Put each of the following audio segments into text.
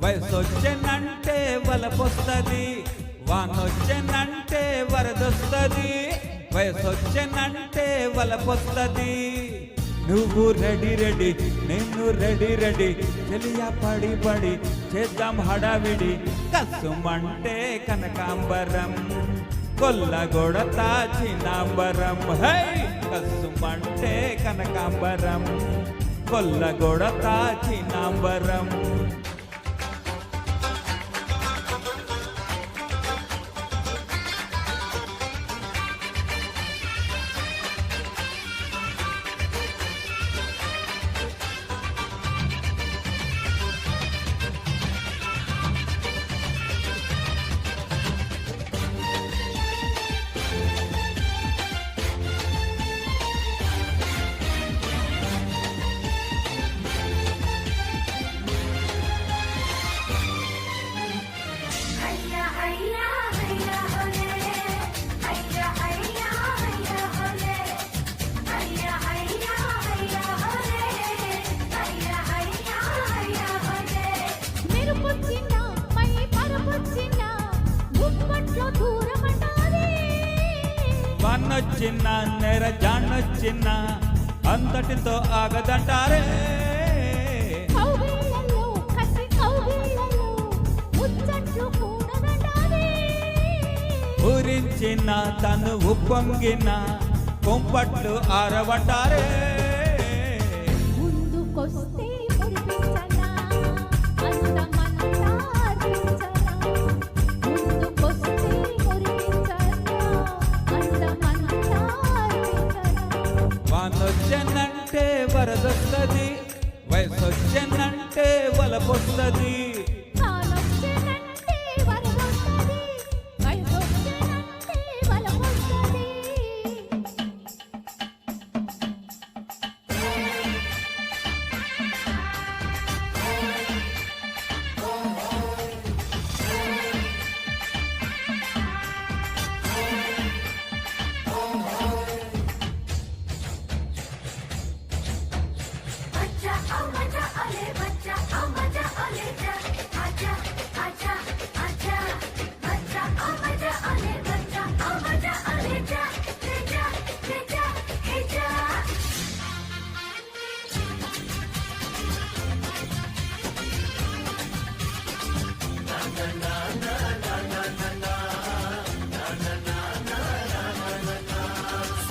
వయసొచ్చెనంటే వలపొస్తది, వానొచ్చెనంటే వరదొస్తది. వయసొచ్చెనంటే వలపొస్తది. నువ్వు ready ready, నేను ready ready, చెలియా పడి పడి చేద్దాం హడావిడి. కసుమంటే కనకాంబరం, కొల్లగొడతా చినాంబరం. హై కసుమంటే కనకాంబరం, కొల్లగొడతా చినాంబరం. వన్నొచ్చిన నెర జానొచ్చిన అంతటితో ఆగదంటారే. ఊరించిన తను ఉప్పొంగిన కొంపట్లు ఆరవంటారే. వానొచ్చెనంటే వరదొస్తది, వయసొచ్చెనంటే వలపొస్తది.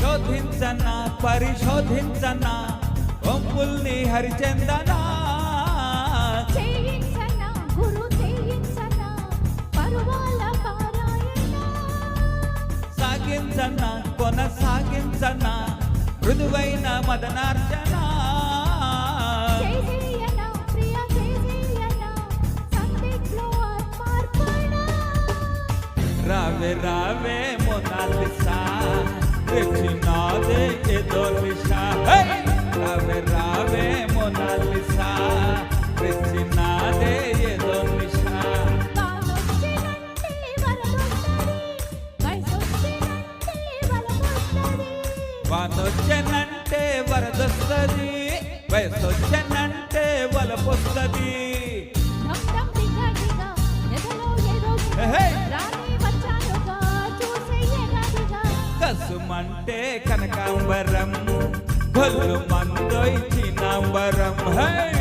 శోధించనా పరిశోధించనా ఒంపుల్ని హరిచందనా. సాగించనా కొనసాగించనా మృదువైన మదనార్చన. రావే రావే మోనాలిసా, తెచ్చినాదే ఏదో నిషా. రావే రావే మోనాలిసా, తెచ్చినాదే ఏదో నిషా. వానొచ్చెనంటే వరదొస్తది, వయసొచ్చెనంటే వలపొస్తది. కసుమంటే కనకాంబరం, కొల్లు మందొయ్ చినాంబరం. హై